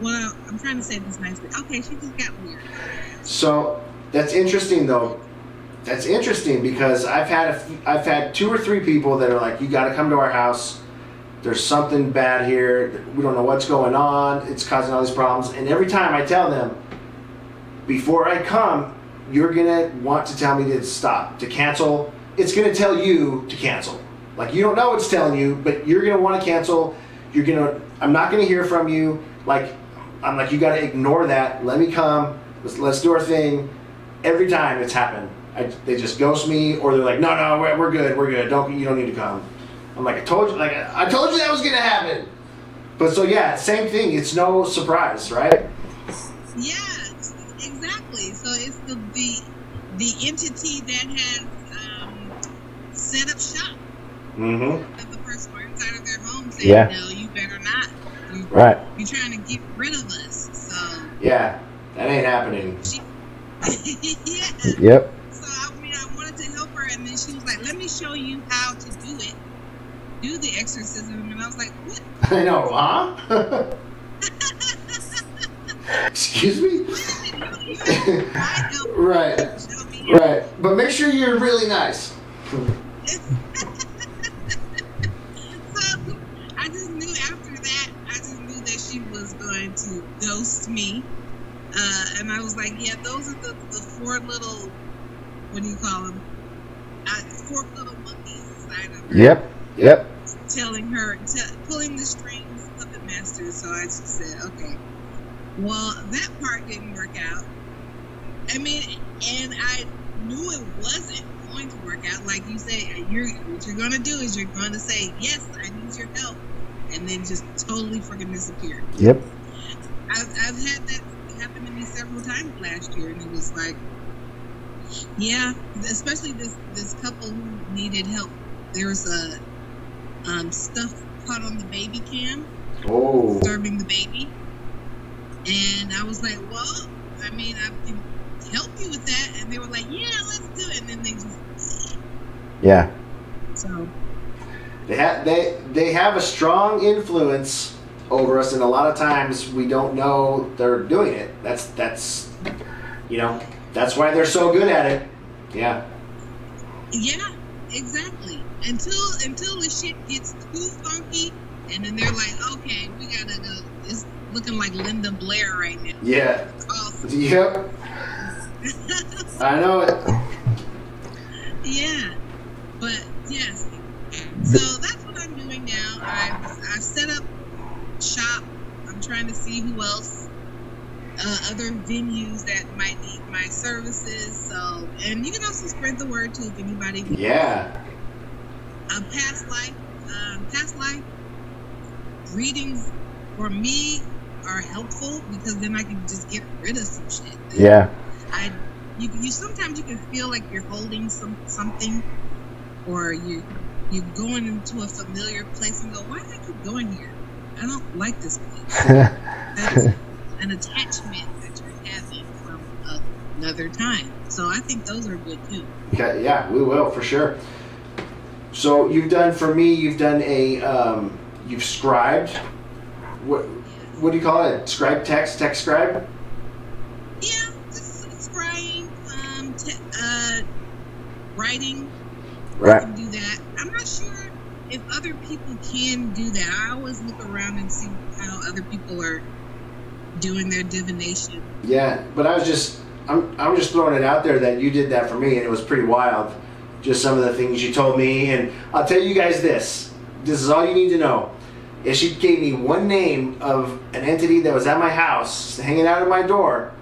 Well, I'm trying to say this nicely. Okay, she just got weird. So that's interesting, though. That's interesting because I've had 2 or 3 people that are like, you got to come to our house. There's something bad here. We don't know what's going on. It's causing all these problems. And every time I tell them, before I come, you're gonna want to tell me to stop, to cancel. It's gonna tell you to cancel. Like, you don't know it's telling you, but you're gonna want to cancel. I'm not gonna hear from you. Like, I'm like, you gotta ignore that. Let me come. Let's do our thing. Every time it's happened, they just ghost me, or they're like, no, we're good. You don't need to come. I'm like, I told you that was gonna happen. But so yeah, same thing. It's no surprise, right? Yeah, exactly. So it's the entity that has set up shop. Mm-hmm. That the person were inside of their home saying, no, you better not. You're trying to get rid of us. So yeah, that ain't happening. Yeah. Yep. So I wanted to help her, and then she was like, "Let me show you how to do it. Do the exorcism." And I was like, "What?" I know, huh? Excuse me? Right. But make sure you're really nice. So I just knew after that, she was going to ghost me. And I was like, yeah, those are the 4 little, what do you call them? 4 little monkeys inside of her. Yep. Telling her, pulling the strings, puppet master. So I just said, okay. Well, that part didn't work out. I mean, and I knew it wasn't going to work out. Like you say, what you're going to do is you're going to say, yes, I need your help. And then just totally freaking disappear. Yep. I've had that happen to me several times last year, and it was like, yeah, especially this couple who needed help. There was stuff caught on the baby cam, disturbing the baby, and I was like, well, I mean, I can help you with that, and they were like, yeah, let's do it, and then they just so they have a strong influence over us, and a lot of times we don't know they're doing it. That's that's why they're so good at it. Yeah, exactly. Until the shit gets too funky, and then they're like, okay, we gotta go. It's looking like Linda Blair right now. Yeah. Yep. I know it. Yeah, but yes. So that's what I'm doing now. I've set up shop. I'm trying to see who else, other venues that might need my services. So, and you can also spread the word too if anybody. Yeah. Past life readings for me are helpful because then I can just get rid of some shit. Yeah. You sometimes you can feel like you're holding something, or you're going into a familiar place and go, why do I keep going here? I don't like this place. That's an attachment that you're having from another time. So I think those are good too. Yeah, we will for sure. So you've done you've scribed. What do you call it? Scribe text scribe? Yeah, just scribing, writing. Right. I can do that. I'm not sure if other people can do that. I always look around and see how other people are doing their divination. Yeah, but I'm just throwing it out there that you did that for me, and it was pretty wild. Just some of the things you told me, and I'll tell you guys this. This is all you need to know. If she gave me one name of an entity that was at my house, hanging out at my door,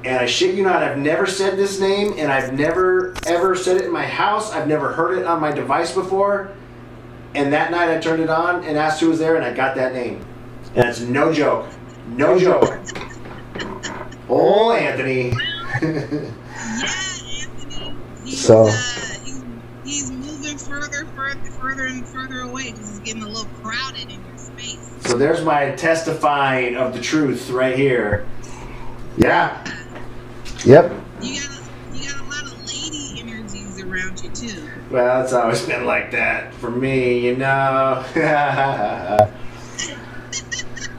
and I shit you not, I've never said this name, and I've never ever said it in my house. I've never heard it on my device before. And that night I turned it on and asked who was there, and I got that name. And it's no joke. No joke. Oh, Anthony. Yeah, Anthony. He's moving further and further away because it's getting a little crowded in your space. So there's my testifying of the truth right here. Yeah. Yep. You got a lot of lady energies around you too. Well, it's always been like that for me, you know.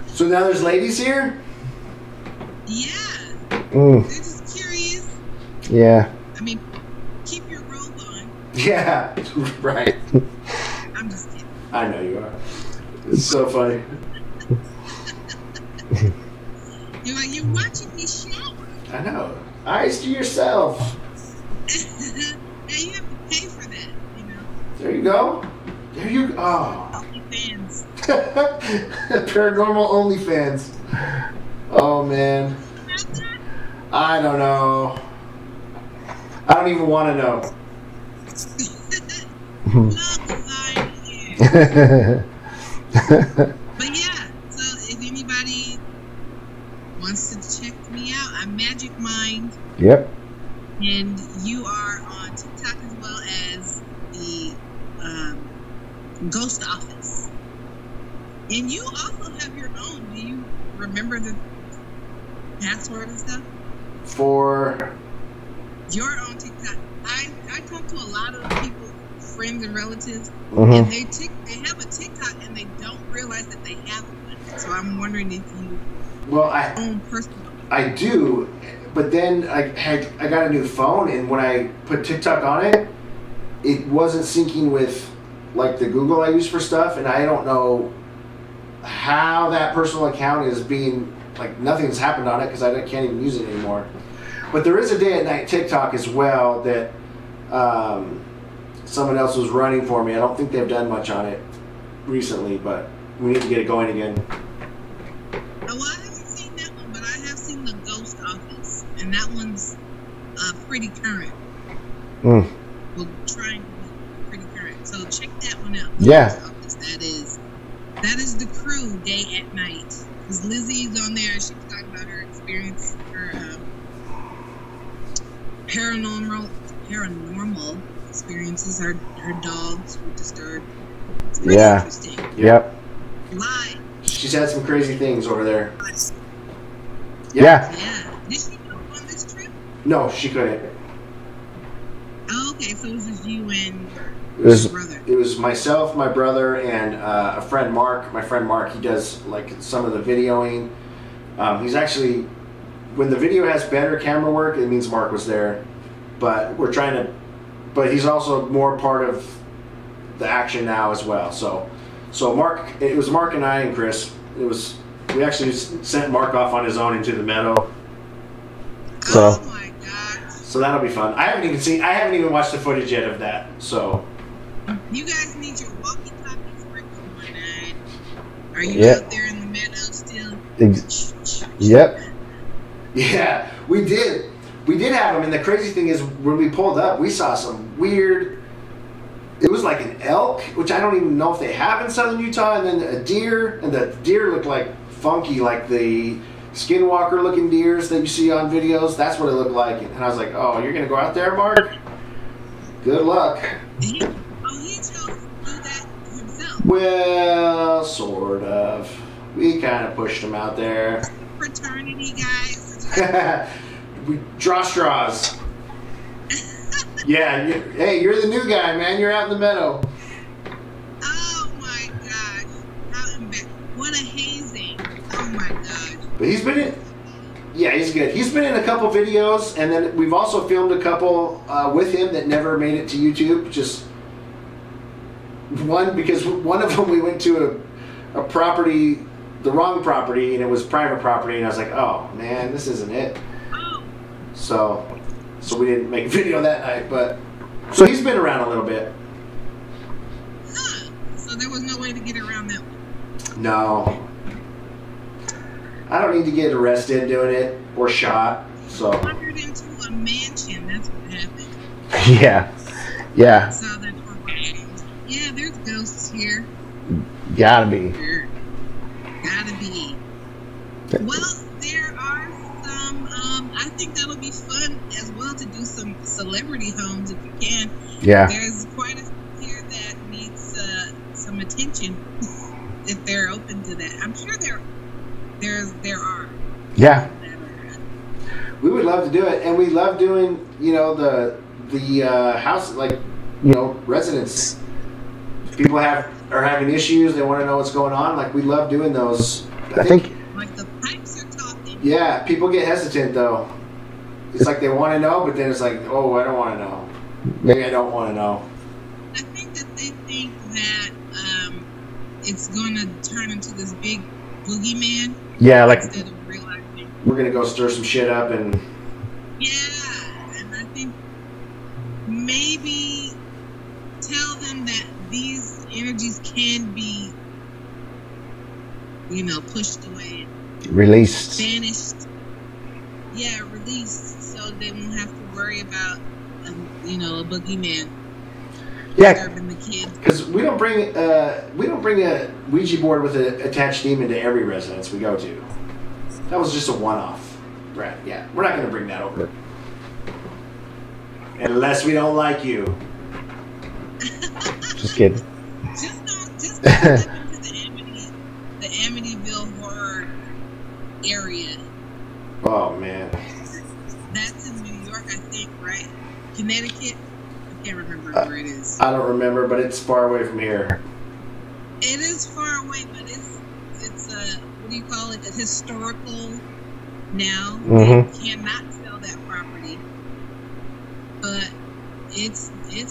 So now there's ladies here? Yeah. Mm. They're just curious. Yeah. I mean, keep your robe on. Yeah, right. I'm just kidding. I know you are. It's so funny. You're like, you're watching me shower. I know. Eyes to yourself. Now you have to pay for that, you know. There you go. There you go. Oh. OnlyFans. Paranormal OnlyFans. Oh, man. I don't know. I don't even want to know. Love design here. But yeah, so if anybody wants to check me out, I'm Magic Mind. Yep. And you are on TikTok as well as the Ghost Office. And you also have your own. Do you remember the password and stuff? For Your own TikTok. I talk to a lot of people, friends and relatives, Mhm. and they have a TikTok and they don't realize that they have one. So I'm wondering if you own personal. I do, but then I got a new phone, and when I put TikTok on it, it wasn't syncing with like the Google I use for stuff, and I don't know how that personal account is being, like, nothing's happened on it because I can't even use it anymore. But there is a day and night TikTok as well that someone else was running for me. I don't think they've done much on it recently, but we need to get it going again. Oh, well, I haven't seen that one, but I have seen the Ghost Office, and that one's pretty current. Mm. Well, trying to be pretty current. So check that one out. Yeah. Ghost Office. That is the crew day and night. Because Lizzie's on there, she was talking about her experience, her paranormal experiences. Her dogs were disturbed. It's pretty interesting. Yep. Live. She's had some crazy things over there. Yeah. Did she go on this trip? No, she couldn't. Oh, okay, so it was just you and your brother. It was myself, my brother, and a friend, Mark. My friend Mark, he does like some of the videoing. He's actually, when the video has better camera work, it means Mark was there. But we're trying to, but he's also more part of the action now as well. So Mark, it was Mark and I and Chris. We actually sent Mark off on his own into the meadow. Oh my gosh. So that'll be fun. I haven't even watched the footage yet of that. So you guys need your walkie-talkies working one night. Are you out there in the meadow still? Yep. Yeah, we did. We did have them, and the crazy thing is, when we pulled up, we saw some weird. It was like an elk, which I don't even know if they have in southern Utah, and then a deer, and the deer looked like funky, like the skinwalker looking deers that you see on videos. That's what it looked like, and I was like, "Oh, you're gonna go out there, Mark? Good luck." He chose to do that himself. Well, sort of. We kind of pushed him out there. Fraternity guys. We draw straws. Yeah, hey, you're the new guy, man. You're out in the meadow. Oh my gosh. What a hazing. Oh my gosh. But he's been in, yeah, he's good. He's been in a couple videos, and then we've also filmed a couple with him that never made it to YouTube. Just one, because one of them we went to a property, the wrong property, and it was private property, and I was like, oh man, this isn't it. Oh. So we didn't make a video that night, but so he's been around a little bit. Huh. So there was no way to get around that one. No. I don't need to get arrested doing it or shot. So Wandered into a mansion. That's what happened. yeah. Saw that for yeah, there's ghosts here. Gotta be. Gotta be. Well, there are some. I think that'll be fun as well to do some celebrity homes if you can. Yeah. There's quite a few here that needs some attention if they're open to that. I'm sure there are. Yeah. We would love to do it, and we love doing, the house, like residents. If people are having issues, they want to know what's going on. Like, we love doing those. I think like the pipes are talking. Yeah, people get hesitant though. It's like they want to know, but then it's like, oh, I don't want to know. Maybe I don't want to know. I think that they think that it's going to turn into this big boogeyman. Yeah, like instead of realizing we're gonna go stir some shit up and. Yeah, and I think maybe tell them that these energies can be, pushed away, Released. banished. Yeah, released, so they won't have to worry about, a boogeyman. Yeah, disturbing the kids. because we don't bring a Ouija board with an attached demon to every residence we go to. That was just a one-off. Right? Yeah, we're not going to bring that over unless we don't like you. Just kidding. Just don't step into the Amityville horror area. Oh man. That's in New York, I think, right? Connecticut. I can't remember where it is. I don't remember, but it's far away from here. It is far away, but it's what do you call it? A historical now. Mm-hmm. You cannot sell that property, but it's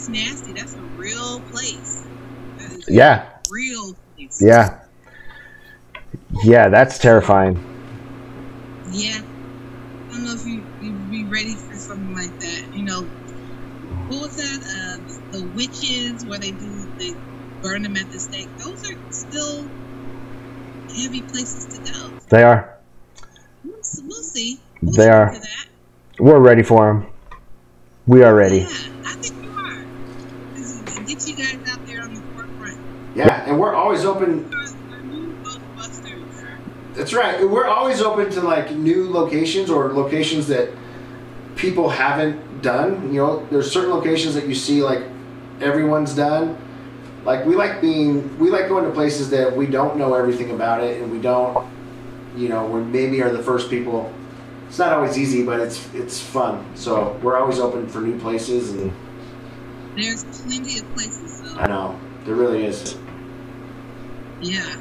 nasty. That's a real place. That is Yeah. a real place. Yeah. Yeah, that's terrifying. Yeah. I don't know if you'd be ready for something like that. What was that? The witches, where they burn them at the stake. Those are still heavy places to go. They are. We'll see. They are. For that. We're ready for them. We are ready. Yeah, I think you are. Get you guys out there on the forefront. Yeah, and we're always open. Our new Ghostbusters. That's right. We're always open to like new locations or locations that people haven't done. There's certain locations that you see like everyone's done. Like we like going to places that we don't know everything about it, and we don't, we maybe are the first people. It's not always easy, but it's fun. So we're always open for new places, and there's plenty of places. So. I know there really is. Yeah.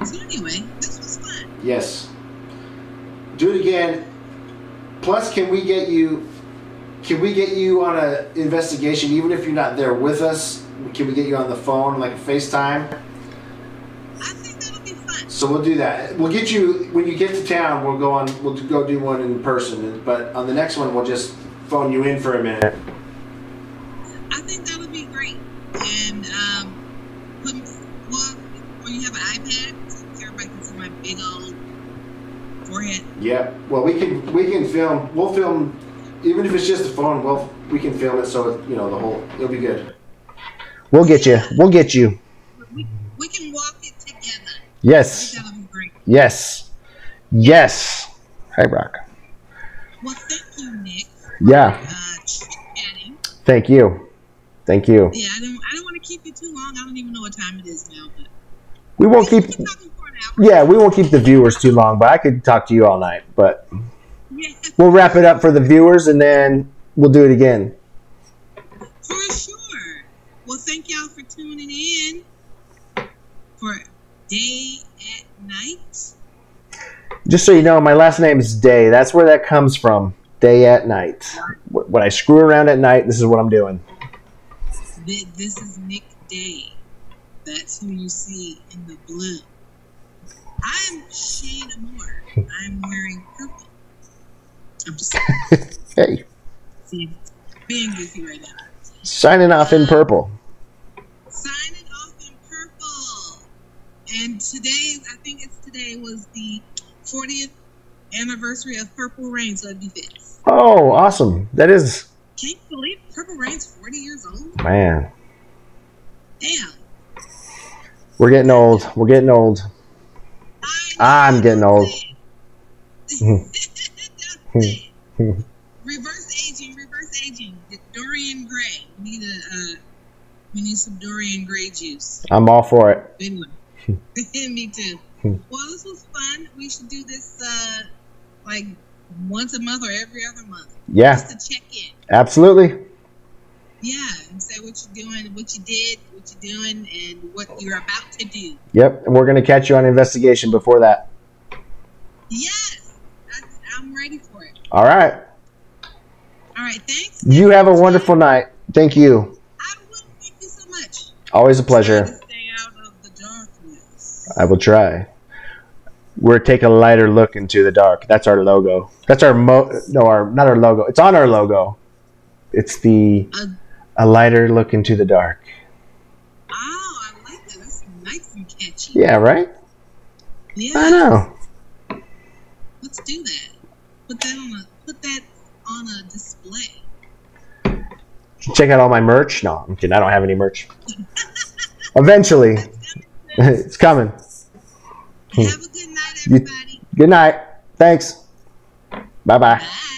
So anyway, this was fun. Yes. Do it again. Plus, can we get you on an investigation, even if you're not there with us? Can we get you on the phone, like a FaceTime? I think that'll be fun. So we'll do that. We'll get you when you get to town. We'll go do one in person. But on the next one, we'll just phone you in for a minute. I think that'll be great. And when you have an iPad, so everybody can see my big old forehead. Yeah. Well, we can film. We'll film, even if it's just a phone. We can film it so it'll be good. We'll get you. We'll get you. We can walk it together. Yes. I think that'll be great. Yes. Yes. Hey, Brock. Well, thank you, Nick. Yeah. Chit-chatting. Thank you. Thank you. Yeah, I don't want to keep you too long. I don't even know what time it is now, but we won't keep. Talking for an hour. Yeah, we won't keep the viewers too long, but I could talk to you all night. But yeah. We'll wrap it up for the viewers, and then we'll do it again. For sure. Well, thank y'all for tuning in for Day at Night. Just so you know, my last name is Day. That's where that comes from. Day at Night. When I screw around at night, this is what I'm doing. This is Nick Day. That's who you see in the blue. I'm Shane Moore. I'm wearing purple. I'm just Hey. being goofy right now. Signing off in purple. Signing off in purple. And today was the 40th anniversary of Purple Rain, so it'd be this. Oh, awesome. That is. Can you believe Purple Rain's 40 years old? Man. Damn. We're getting old. We're getting old. I'm getting old. Reverse aging. Dorian Gray. We need some Dorian Gray juice. I'm all for it. Anyway. Me too. Well, this was fun. We should do this like once a month or every other month. Yeah. Just to check in. Absolutely. Yeah, and say what what you're doing, what you did, what you're doing, and what you're about to do. Yep, and we're going to catch you on investigation before that. Yes, I'm ready for it. All right. All right, thanks. You have a wonderful night. Thank you. I will. Thank you so much. Always a pleasure. Try to stay out of the darkness. I will try. We're taking a lighter look into the dark. That's our logo. That's our not our logo. It's on our logo. It's the a lighter look into the dark. Oh, I like that. That's nice and catchy. Yeah, right? Yeah. I know. Let's do that. Put that on a display. Check out all my merch. No, I'm kidding. I don't have any merch. Eventually. It's coming. Have a good night, everybody. Good night. Thanks. Bye-bye. Bye.